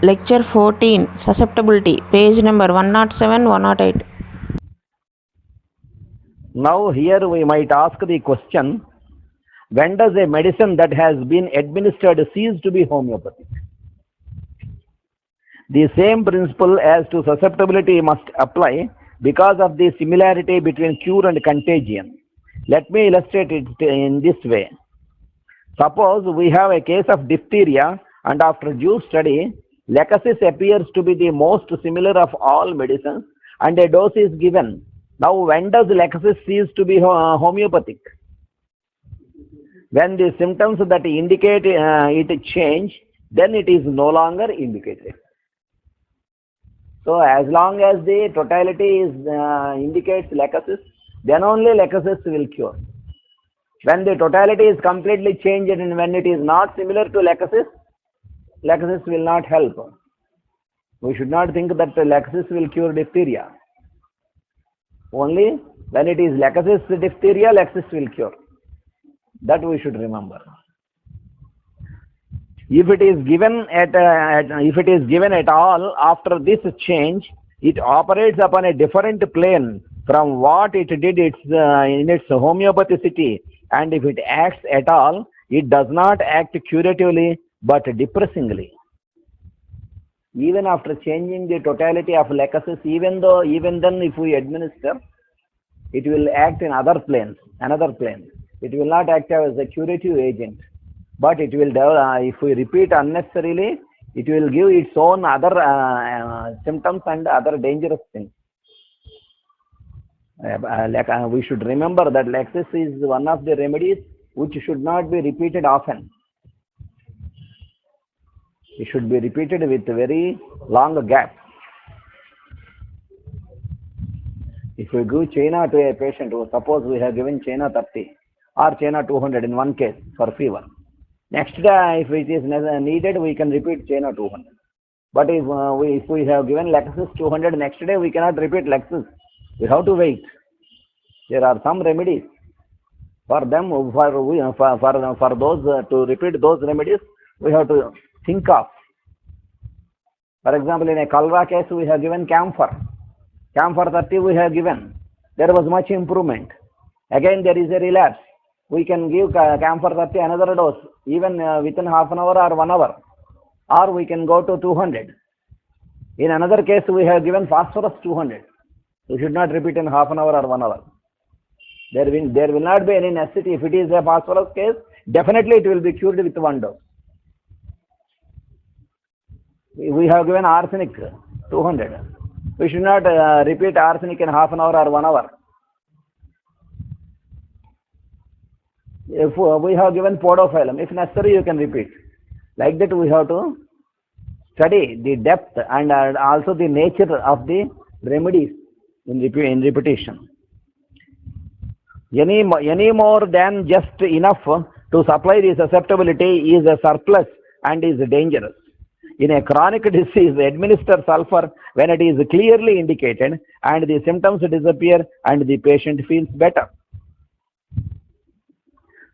Lecture 14, Susceptibility, page number 107, 108. Now here we might ask the question, when does a medicine that has been administered cease to be homeopathic? The same principle as to susceptibility must apply because of the similarity between cure and contagion. Let me illustrate it in this way. Suppose we have a case of diphtheria, and after due study, lachesis appears to be the most similar of all medicines, and a dose is given. Now, when does lachesis cease to be homeopathic? When the symptoms that indicate it change, then it is no longer indicated. So, as long as the totality indicates lachesis, then only lachesis will cure. When the totality is completely changed and when it is not similar to lachesis, lachesis will not help. We should not think that lachesis will cure diphtheria. Only when it is lachesis diphtheria, lachesis will cure. That we should remember. If it is given at all after this change, it operates upon a different plane from what it did in its homeopathicity, and if it acts at all, it does not act curatively but depressingly. Even after changing the totality of lachesis, even then if we administer, it will act in another plane. It will not act as a curative agent, but it will, if we repeat unnecessarily, it will give its own other symptoms and other dangerous things. We should remember that lachesis is one of the remedies which should not be repeated often. It should be repeated with very long gap. If we give China to a patient, suppose we have given China 30 or China 200 in one case for fever. Next day, if it is needed, we can repeat China 200. But if we have given lachesis 200, next day we cannot repeat lachesis. We have to wait. There are some remedies. For them, for those to repeat those remedies, we have to think of. For example, in a cholera case, we have given camphor. Camphor 30 we have given. There was much improvement. Again, there is a relapse. We can give camphor 30 another dose, even within half an hour or 1 hour. Or we can go to 200. In another case, we have given phosphorus 200. We should not repeat in half an hour or 1 hour. There will not be any necessity. If it is a phosphorus case, definitely it will be cured with 1 dose. We have given arsenic 200. We should not repeat arsenic in half an hour or 1 hour. If we have given podophyllum, if necessary, you can repeat. Like that, we have to study the depth and also the nature of the remedies in repetition. Any more than just enough to supply the susceptibility is a surplus and is dangerous. In a chronic disease, administer sulfur when it is clearly indicated and the symptoms disappear and the patient feels better.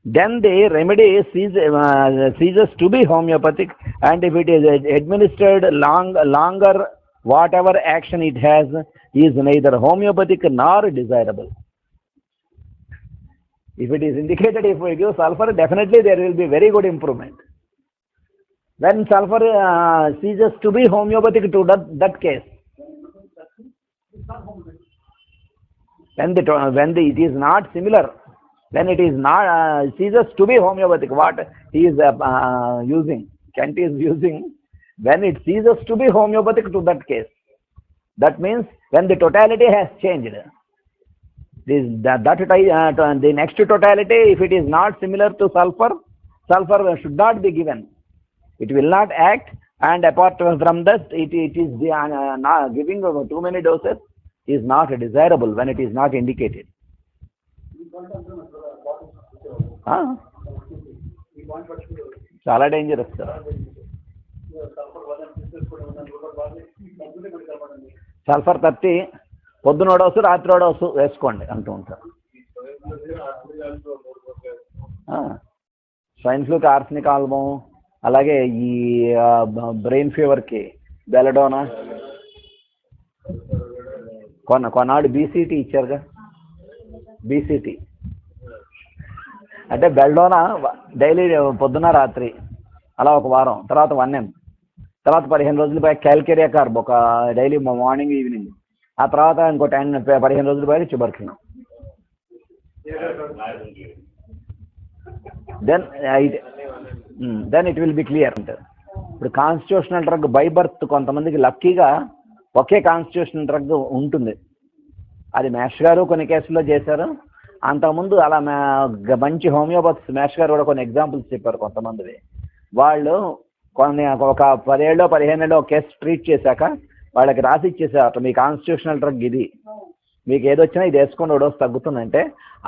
Then the remedy ceases to be homeopathic, and if it is administered longer, whatever action it has is neither homeopathic nor desirable. If it is indicated, if we give sulfur, definitely there will be very good improvement. When sulfur ceases to be homeopathic to that case, when it is not similar, when it is not ceases to be homeopathic, what he is using, Kent is using, when it ceases to be homeopathic to that case, that means when the totality has changed. The next totality, if it is not similar to sulfur, sulfur should not be given. It will not act, and apart from that, it is giving too many doses is not desirable when it is not indicated. Chala dangerous, sir. Sulfur 30 పొద్దున dose రాత్రి dose వేసుకోండి అంటూ ఉంటారు. Swine ఫ్లూకి arsenic album, అలాగే ఈ brain ఫీవర్కి belladonna, కొన్నాడు BCT ఇచ్చారుగా. BCT అంటే belladonna daily పొద్దున రాత్రి అలా ఒక వారం, తర్వాత 1M, తర్వాత 15 రోజులు పోయి క్యాల్కేరియా కార్బ్ ఒక డైలీ మార్నింగ్ ఈవినింగ్, ఆ తర్వాత ఇంకో 15 రోజులు పోయి tuberculin. Then it will be clear అంటారు. ఇప్పుడు కాన్స్టిట్యూషనల్ డ్రగ్ బై బర్త్ కొంతమందికి లక్కీగా ఒకే కాన్స్టిట్యూషనల్ డ్రగ్ ఉంటుంది. అది మేష్ గారు కొన్ని కేసుల్లో చేశారు. అంతకుముందు అలా మంచి హోమియోపతి మేష్ గారు కూడా కొన్ని ఎగ్జాంపుల్స్ చెప్పారు. కొంతమంది వాళ్ళు ఒక 10 ఏళ్ళో 15 ఏళ్ళో కేసు ట్రీట్ చేశాక వాళ్ళకి రాసి ఇచ్చేసారు, మీ కాన్స్టిట్యూషనల్ డ్రగ్ ఇది, మీకు ఏదొచ్చినా ఇది వేసుకొని డోస్ తగ్గుతుందంటే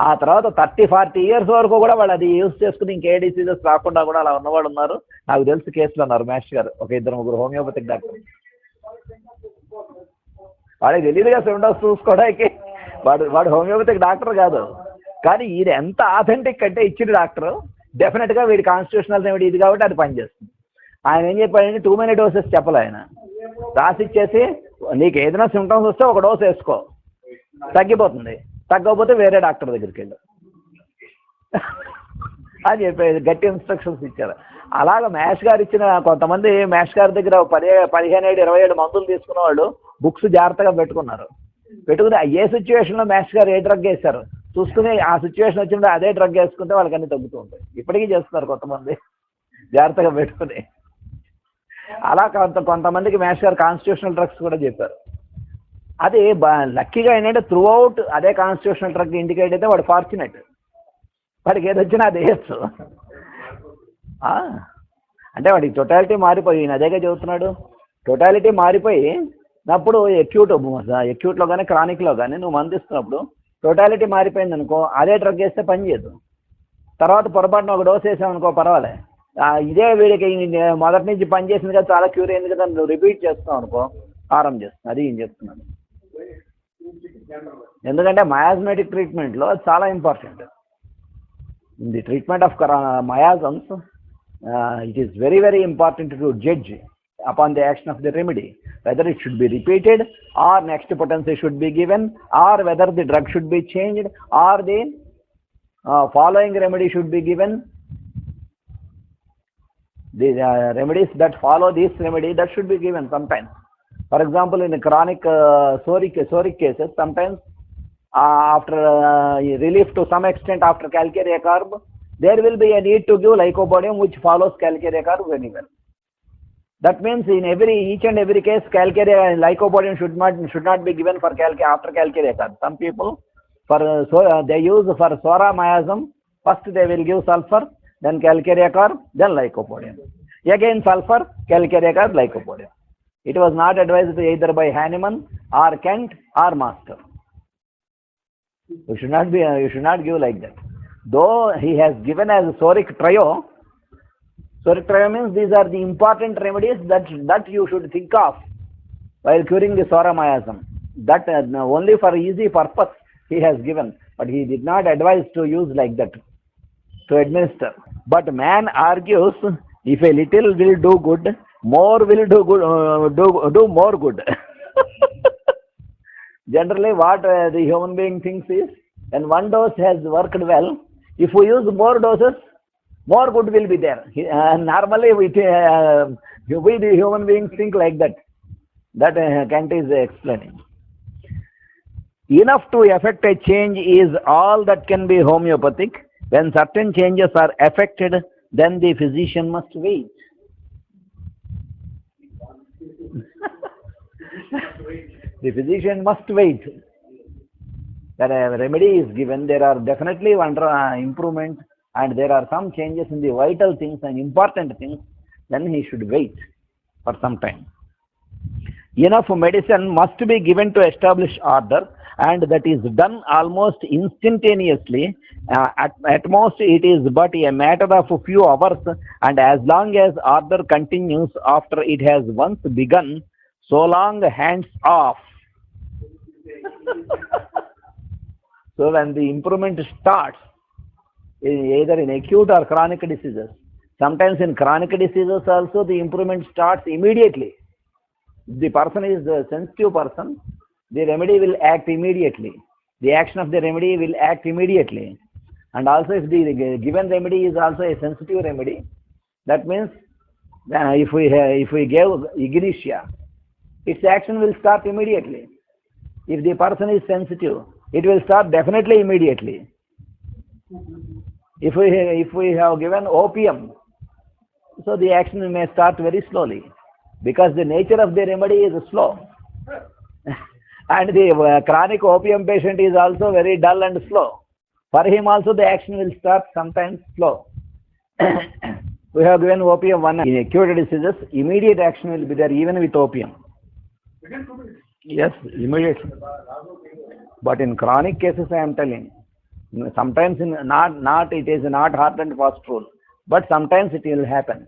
ఆ తర్వాత 30-40 ఇయర్స్ వరకు కూడా వాళ్ళు అది యూజ్ చేసుకుని ఇంకే డిసీజెస్ రాకుండా కూడా అలా ఉన్నవాళ్ళు ఉన్నారు. నాకు తెలిసి కేసులు ఉన్నారు మేష్ గారు, ఒక 2-3 హోమియోపతిక్ డాక్టర్. వాడికి తెలియదుగా సిమ్టమ్స్ చూసుకోవడానికి, వాడు హోమియోపతిక్ డాక్టర్ కాదు. కానీ ఈయన ఎంత ఆథెంటిక్ అంటే ఇచ్చిన డాక్టర్ డెఫినెట్గా వీడి కాన్స్టిట్యూషనల్ రెమెడీ ఇది కాబట్టి అది పనిచేస్తుంది. ఆయన ఏం చెప్పాడంటే టూ మెనీ డోసెస్ చెప్పాలి. ఆయన రాసి ఇచ్చేసి నీకు ఏదైనా సిమ్టమ్స్ వస్తే ఒక డోస్ వేసుకో, తగ్గిపోతుంది, తగ్గకపోతే వేరే డాక్టర్ దగ్గరికి వెళ్ళు అని చెప్పేది గట్టి ఇన్స్ట్రక్షన్స్ ఇచ్చారు. అలాగ మేష్ గారు ఇచ్చిన కొంతమంది మేష్ గారి దగ్గర 15-20 మందులు తీసుకున్న వాళ్ళు బుక్స్ జాగ్రత్తగా పెట్టుకున్నారు. పెట్టుకుని ఏ సిచ్యువేషన్లో మేష్ గారు ఏ డ్రగ్ వేశారు చూసుకుని ఆ సిచ్యువేషన్ వచ్చినప్పుడు అదే డ్రగ్ వేసుకుంటే వాళ్ళకి అన్ని తగ్గుతూ ఉంటాయి. ఇప్పటికీ చేస్తున్నారు కొంతమంది జాగ్రత్తగా పెట్టుకుని. అలా కొంతమందికి మేష్ గారు కాన్స్టిట్యూషనల్ డ్రగ్స్ కూడా చెప్పారు. అది లక్కీగా ఏంటంటే త్రూ అవుట్ అదే కాన్స్టిట్యూషనల్ డ్రగ్ ఇండికేట్ అయితే వాడు ఫార్చునేట్, వాడికి ఏదొచ్చినా అది వేయచ్చు. అంటే వాడికి టోటాలిటీ మారిపోయి, అదేగా చెబుతున్నాడు, టోటాలిటీ మారిపోయి అప్పుడు ఎక్యూట్లో కానీ క్రానిక్లో కానీ నువ్వు మందిస్తున్నప్పుడు టోటాలిటీ మారిపోయింది అనుకో, అదే డ్రగ్ వేస్తే పని చేయదు. తర్వాత పొరపాటున ఒక డోస్ వేసామనుకో పర్వాలే, ఇదే వీడికి మొదటి నుంచి పని చేసింది కదా, చాలా క్యూర్ అయింది కదా, నువ్వు రిపీట్ చేస్తావు అనుకో ఆరం చేస్తుంది. అది ఏం చెప్తున్నాను, ఎందుకంటే మయాజ్మేటిక్ ట్రీట్మెంట్లో చాలా important. In the treatment of miasms it is very, very important to judge upon the action of the remedy, whether it should be repeated or next potency should be given, or whether the drug should be changed or the following remedy should be given. The remedies that follow this remedy that should be given sometimes. For example, in chronic psoric cases, sometimes after relief to some extent after calcarea carb, there will be a need to give lycopodium which follows calcarea carb very well. That means in each and every case calcarea and lycopodium should not be given for after calcarea carb. Some people they use for psora miasm, first they will give sulfur, then calcarea carb, then lycopodium, again sulfur, calcarea carb, lycopodium. It was not advised either by Hahnemann or Kent or Master. You should not give like that. Though he has given as psoric trio means these are the important remedies that you should think of while curing the psora miasm. That only for easy purpose he has given, but he did not advise to use like that to administer. But man argues, if a little will do good, more will do more good. Generally what the human being thinks is, when one dose has worked well, if we use more doses, more good will be there. Normally we the human beings think like that. That Kant is explaining. Enough to effect a change is all that can be homeopathic. When certain changes are effected, then the physician must wait. The physician must wait. That a remedy is given, there are definitely improvement and there are some changes in the vital things and important things, then he should wait for some time. Enough medicine must be given to establish order, and that is done almost instantaneously. At most it is but a matter of a few hours, and as long as order continues after it has once begun, so long hands off. So when the improvement starts, either in acute or chronic diseases, Sometimes in chronic diseases also the improvement starts immediately. If the person is a sensitive person, the remedy will act immediately. The action of the remedy will act immediately. And also if the given remedy is also a sensitive remedy, that means if we give ignitia, its action will start immediately. If the person is sensitive, it will start definitely immediately. If we have given opium, so the action may start very slowly, because the nature of the remedy is slow. And the chronic opium patient is also very dull and slow. For him also the action will start sometimes slow. We have given opium one in acute diseases, immediate action will be there even with opium. Yes, immediate. But in chronic cases, I am telling, sometimes it is not hard and fast rule, but sometimes it will happen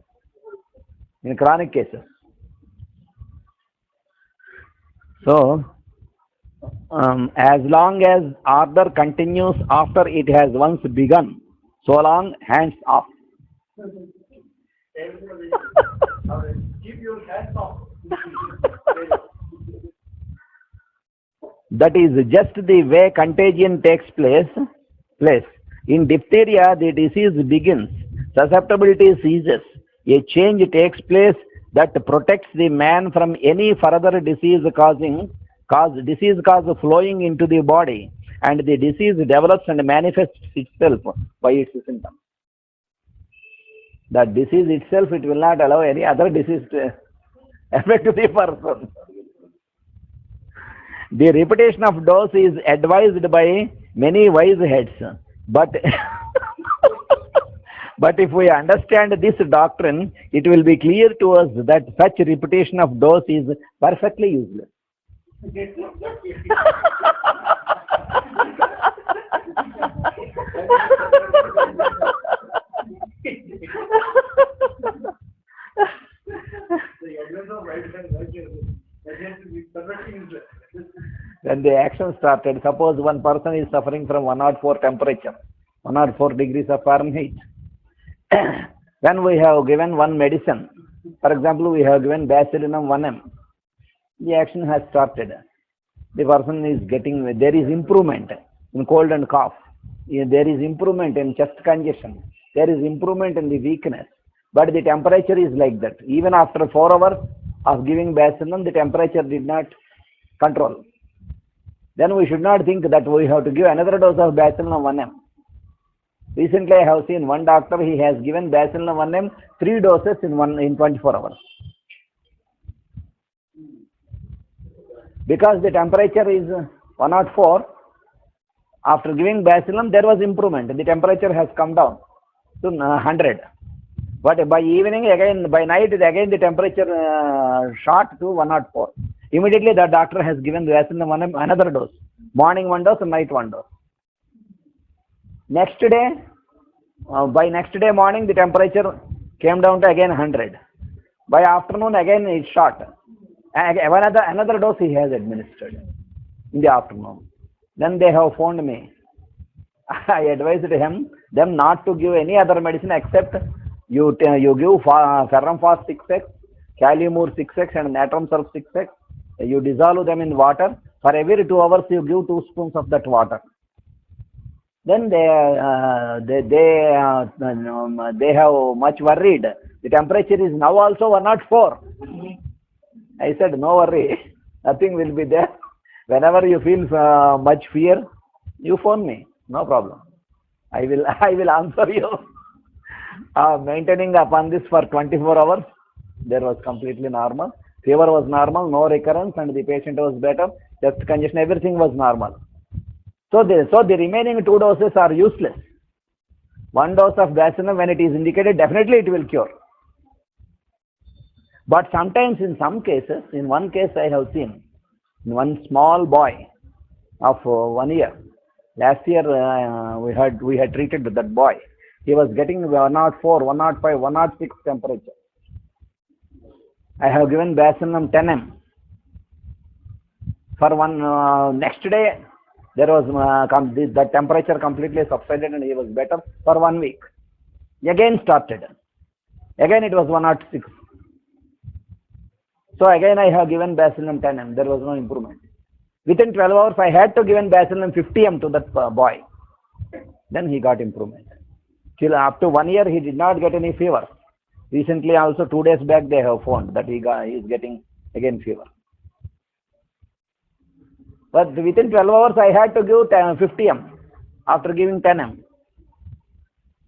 in chronic cases. So, as long as order continues after it has once begun, so long hands off. Keep your hands off. That is just the way contagion takes place. In diphtheria, the disease begins, susceptibility ceases, a change takes place that protects the man from any further disease cause flowing into the body, and the disease develops and manifests itself by its symptoms. The disease itself, it will not allow any other disease to affect the person. The repetition of dose is advised by many wise heads, but but if we understand this doctrine, it will be clear to us that such repetition of dose is perfectly useless. When the action started, suppose one person is suffering from 104 temperature, 104 degrees of Fahrenheit. When we have given one medicine, for example, we have given Bacillinum 1M, the action has started. The person is getting, there is improvement in cold and cough. There is improvement in chest congestion. There is improvement in the weakness. But the temperature is like that. Even after 4 hours of giving Bacillinum, the temperature did not control. Then we should not think that we have to give another dose of Bacillinum 1M. Recently, I have seen one doctor, he has given Bacillinum 1M 3 doses in 24 hours. Because the temperature is 104, after giving Bacillinum, there was improvement. The temperature has come down to 100. But by evening, again, by night, again the temperature shot to 104. Immediately, the doctor has given Bacillinum 1M another dose. Morning 1 dose and night 1 dose. Next day, by next day morning, the temperature came down to again 100. By afternoon, again it shot. Another dose he has administered in the afternoon. Then they have phoned me. I advised them not to give any other medicine except you give Ferrumphos 6x, Calimur 6x and Natrum Surf 6x. You dissolve them in water. For every 2 hours, you give 2 spoons of that water. Then they have much worried. The temperature is now also 104. I said, no worry, nothing will be there. Whenever you feel much fear, you phone me, no problem. I will answer you. Maintaining upon this for 24 hours, there was completely normal. Fever was normal, no recurrence, and the patient was better. Chest congestion, everything was normal. So the remaining 2 doses are useless. 1 dose of Bacillinum, when it is indicated, definitely it will cure. But sometimes in some cases, in one case I have seen, one small boy of 1 year. Last year we had treated that boy. He was getting 104, 105, 106 temperature. I have given Bacillinum 10M. For one next day, there was the temperature completely subsided and he was better for 1 week. Again started. Again it was 106. So again I have given bacillin 10 mg. There was no improvement. Within 12 hours I had to give bacillin 50 mg to that boy. Then he got improvement. Till up to 1 year he did not get any fever. Recently also 2 days back they have found that he is getting again fever. But within 12 hours I had to give 50 mg after giving 10 mg.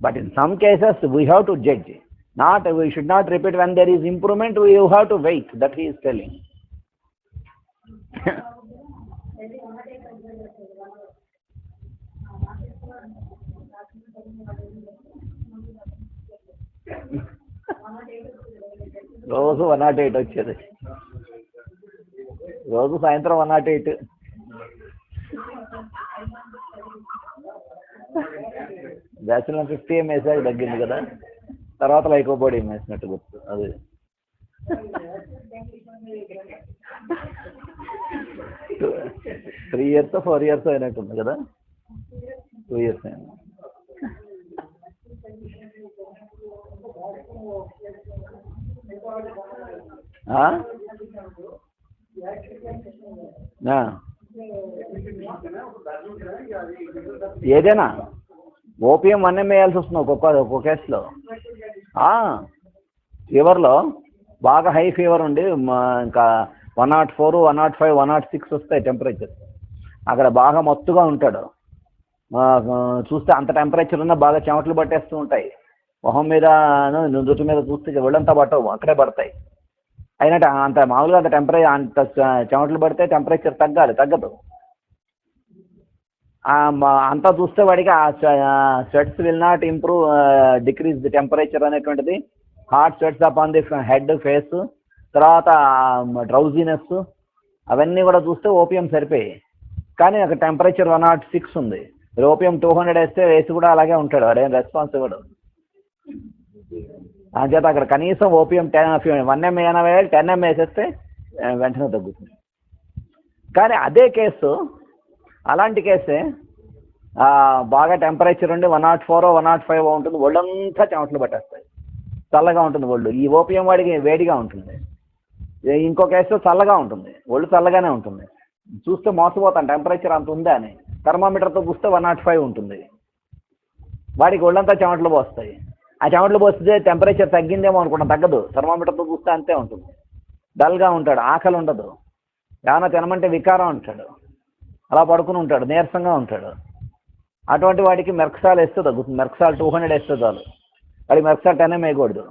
But in some cases we have to judge. We should not repeat when there is improvement, we have to wait. That he is telling. రోజు 108 వచ్చేది. రోజు సాయంత్రం 108. Bachelor 50 వేసాక తగ్గింది కదా, తర్వాత లైకోపోడి వేసినట్టు గుర్తు. అది 3 years 4 years అయినట్టుంది కదా, 2 years అయింది. ఏదైనా ఓపీఎం 1 mg వేయాల్సి వస్తుంది ఒక్కొక్క కేసులో. ఫీవర్లో బాగా హై ఫీవర్ ఉండి ఇంకా 104, 105, 106 వస్తాయి టెంపరేచర్. అక్కడ బాగా మత్తుగా ఉంటాడు. చూస్తే అంత టెంపరేచర్ ఉన్నా బాగా చెమటలు పట్టేస్తూ ఉంటాయి. మొహం మీద నుదుటి మీద చూస్తే ఒళ్ళంతా పట్టవు, అక్కడే పడతాయి. అయినట్టు అంత మామూలుగా అంత టెంపరేచర్ అంత చెమటలు పడితే టెంపరేచర్ తగ్గదు. అంతా చూస్తే వాడికి ఆ sweats will not improve, decrease the temperature అనేటువంటిది. Hot sweats upon the head, face, తర్వాత డ్రౌజీనెస్, అవన్నీ కూడా చూస్తే ఓపీఎం సరిపోయి. కానీ అక్కడ టెంపరేచర్ 106 ఉంది. ఓపీఎం 200 వేసి కూడా అలాగే ఉంటాడు, వాడేం రెస్పాన్స్ ఇవ్వడు. అంచేత అక్కడ కనీసం ఓపీఎం 1 mg అయినా వేయాలి, 10 mg వేసేస్తే వెంటనే తగ్గుతుంది. కానీ అదే కేసు, అలాంటి కేసే బాగా టెంపరేచర్ ఉండి 104, 105 ఉంటుంది, ఒళ్ళంతా చెమటలు పట్టేస్తాయి, చల్లగా ఉంటుంది ఒళ్ళు. ఈ ఓపీఎం వాడికి వేడిగా ఉంటుంది. ఇంకో కేసులో చల్లగా ఉంటుంది, ఒళ్ళు చల్లగానే ఉంటుంది. చూస్తే మోసపోతాను టెంపరేచర్ అంత ఉందా అని. థర్మామీటర్తో చూస్తే 105 ఉంటుంది, వాడికి ఒళ్ళంతా చెమటలు పోస్తాయి. ఆ చెమటలు పోస్తే టెంపరేచర్ తగ్గిందేమో అనుకుంటాం, తగ్గదు. థర్మామీటర్తో చూస్తే అంతే ఉంటుంది. డల్గా ఉంటాడు, ఆకలి ఉండదు, ఏమైనా తినమంటే వికారం ఉంటాడు, అలా పడుకుని ఉంటాడు, నీరసంగా ఉంటాడు. అటువంటి వాడికి మెర్క్సాల్ వేస్తే తగ్గుతుంది. మెర్క్సాల్ 200 వేస్తే చాలు. వాడికి మెర్క్సాల్ 10 mg వేయకూడదు.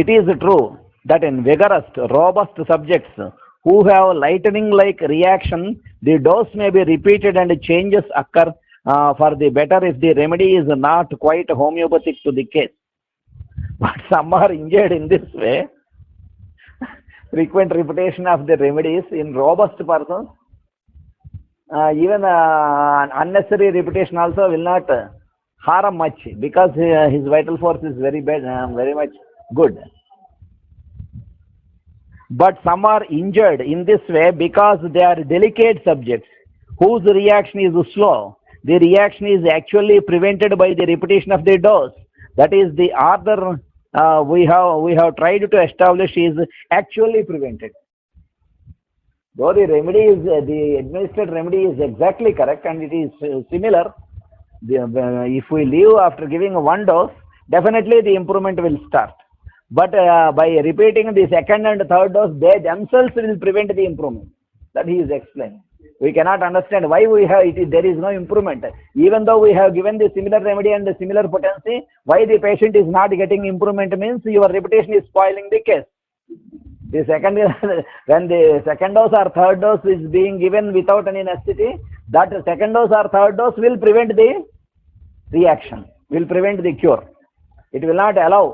It is true that in vigorous, robust subjects who have lightning-like reaction, the dose may be repeated and changes occur for the better if the remedy is not quite homeopathic to the case. But some are injured in this way. Frequent repetition of the remedies in robust persons, even unnecessary repetition also will not harm much, because his vital force is very much good. But some are injured in this way because they are delicate subjects whose reaction is slow. The reaction is actually prevented by the repetition of the dose. That is, the order we have tried to establish is actually prevented. Though the remedy is the administered remedy is exactly correct and it is similar, if we leave after giving 1 dose, definitely the improvement will start. But by repeating the second and third dose, they themselves will prevent the improvement. That he is explaining. We cannot understand why there is no improvement. Even though we have given the similar remedy and the similar potency, why the patient is not getting improvement means your repetition is spoiling the case. When the second dose or third dose is being given without any necessity, that second dose or third dose will prevent the reaction, will prevent the cure. It will not allow.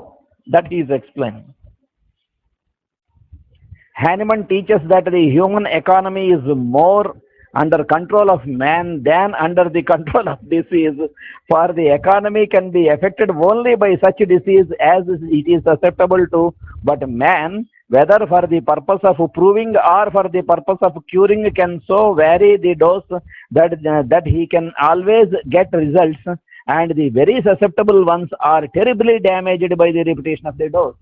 That he is explaining. Hahnemann teaches that the human economy is more under control of man than under the control of disease, for the economy can be affected only by such disease as it is susceptible to, but man, whether for the purpose of proving or for the purpose of curing, can so vary the dose that he can always get results, and the very susceptible ones are terribly damaged by the repetition of the dose.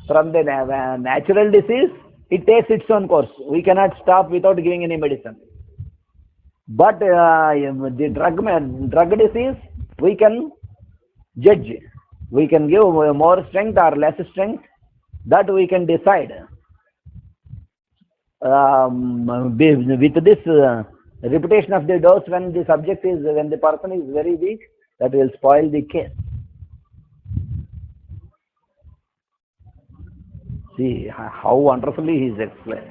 From the natural disease, it takes its own course. We cannot stop without giving any medicine. But the drug disease, we can judge. We can give more strength or less strength. That we can decide. With this repetition of the dose, when the person is very weak, that will spoil the case. See how wonderfully he is explained.